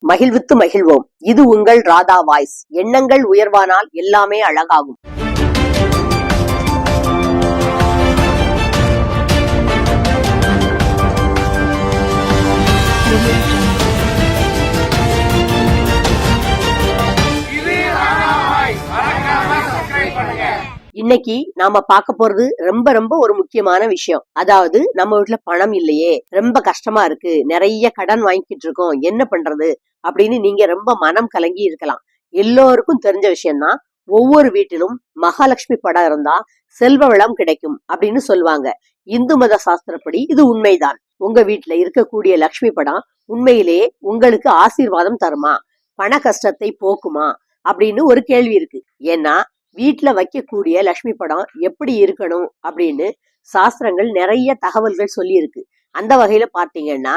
மகிழ்வித்து மகிழ்வோம். இது உங்கள் ராதா வாய்ஸ். எண்ணங்கள் உயர்வானால் எல்லாமே அழகாகும். இன்னைக்கு நாம பார்க்க போறது ரொம்ப ரொம்ப ஒரு முக்கியமான விஷயம். அதாவது நம்ம வீட்டுல பணம் இல்லையே, ரொம்ப கஷ்டமா இருக்கு, நிறைய கடன் வாங்கிக்கிட்டு இருக்கோம், என்ன பண்றது அப்படின்னு நீங்க ரொம்ப மனம் கலங்கி இருக்கலாம். எல்லோருக்கும் தெரிஞ்ச விஷயம்தான், ஒவ்வொரு வீட்டிலும் மகாலட்சுமி படம் இருந்தா செல்வ வளம் கிடைக்கும் அப்படின்னு சொல்லுவாங்க. இந்து மத சாஸ்திரப்படி இது உண்மைதான். உங்க வீட்டுல இருக்கக்கூடிய லட்சுமி படம் உண்மையிலேயே உங்களுக்கு ஆசீர்வாதம் தருமா, பண கஷ்டத்தை போக்குமா அப்படின்னு ஒரு கேள்வி இருக்கு. ஏன்னா வீட்டுல வைக்கக்கூடிய லட்சுமி படம் எப்படி இருக்கணும் அப்படின்னு சாஸ்திரங்கள் நிறைய தகவல்கள் சொல்லி இருக்கு. அந்த வகையில பாத்தீங்கன்னா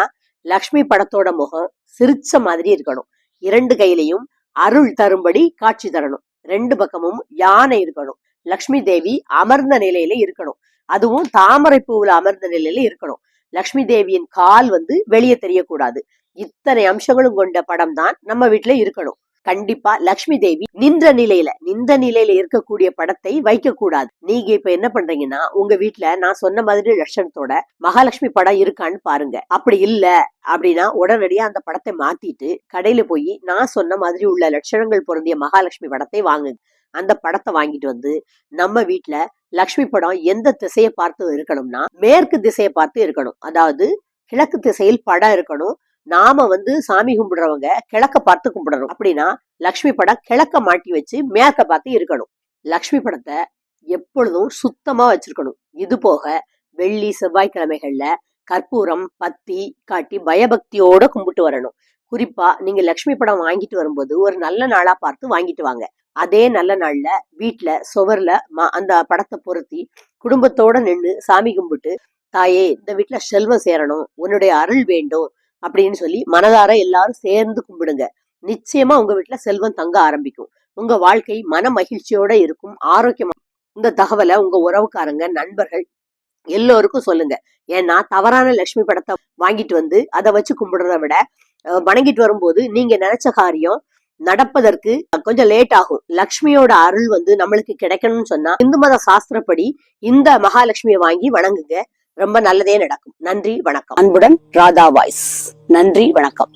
லக்ஷ்மி படத்தோட முகம் சிரிச்ச மாதிரி இருக்கணும். 2 கையிலையும் அருள் தரும்படி காட்சி தரணும். 2 பக்கமும் யானை இருக்கணும். லக்ஷ்மி தேவி அமர்ந்த நிலையில இருக்கணும். அதுவும் தாமரை பூவுல அமர்ந்த நிலையில இருக்கணும். லக்ஷ்மி தேவியின் கால் வெளியே தெரியக்கூடாது. இத்தனை அம்சங்களும் கொண்ட படம் தான் நம்ம வீட்டுல இருக்கணும். கண்டிப்பா லக்ஷ்மி தேவி நின்ற நிலையில இருக்கக்கூடிய படத்தை வைக்க கூடாது. நீங்க இப்ப என்ன பண்றீங்கன்னா, உங்க வீட்டுல நான் சொன்ன மாதிரி லட்சணத்தோட மகாலட்சுமி படம் இருக்கான்னு பாருங்க. அப்படி இல்ல அப்படின்னா உடனடியா அந்த படத்தை மாத்திட்டு கடையில போய் நான் சொன்ன மாதிரி உள்ள லட்சணங்கள் பொருந்திய மகாலட்சுமி படத்தை வாங்குங்க. அந்த படத்தை வாங்கிட்டு நம்ம வீட்டுல லக்ஷ்மி படம் எந்த திசையை பார்த்து இருக்கணும்னா மேற்கு திசையை பார்த்து இருக்கணும். அதாவது கிழக்கு திசையில் படம் இருக்கணும். நாம சாமி கும்பிடுறவங்க கிழக்க பார்த்து கும்பிடணும். அப்படின்னா லக்ஷ்மி படம் கிழக்க மாட்டி வச்சு மேற்க பார்த்து இருக்கணும். லக்ஷ்மி படத்தை எப்பொழுதும் சுத்தமா வச்சிருக்கணும். இது போக வெள்ளி செவ்வாய்க்கிழமைகள்ல கற்பூரம் பத்தி காட்டி பயபக்தியோட கும்பிட்டு வரணும். குறிப்பா நீங்க லக்ஷ்மி படம் வாங்கிட்டு வரும்போது ஒரு நல்ல நாளா பார்த்து வாங்கிட்டு வாங்க. அதே நல்ல நாள்ல வீட்டுல சுவர்ல அந்த படத்தை பொருத்தி குடும்பத்தோட நின்று சாமி கும்பிட்டு, தாயே இந்த வீட்டுல செல்வம் சேரணும், உன்னுடைய அருள் வேண்டும் அப்படின்னு சொல்லி மனதார எல்லாரும் சேர்ந்து கும்பிடுங்க. நிச்சயமா உங்க வீட்டுல செல்வம் தங்க ஆரம்பிக்கும். உங்க வாழ்க்கை மன மகிழ்ச்சியோட இருக்கும், ஆரோக்கியமா. இந்த தகவலை உங்க உறவுக்காரங்க நண்பர்கள் எல்லோருக்கும் சொல்லுங்க. ஏன்னா தவறான லட்சுமி படத்தை வாங்கிட்டு அதை வச்சு கும்பிடுறத விட வணங்கிட்டு வரும்போது நீங்க நினைச்ச காரியம் நடப்பதற்கு கொஞ்சம் லேட் ஆகும். லக்ஷ்மியோட அருள் நம்மளுக்கு கிடைக்கணும்னு சொன்னா இந்து மத சாஸ்திரப்படி இந்த மகாலட்சுமியை வாங்கி வணங்குங்க. ரொம்ப நல்லதே நடக்கும். நன்றி வணக்கம். அன்புடன் ராதா வாய்ஸ். நன்றி வணக்கம்.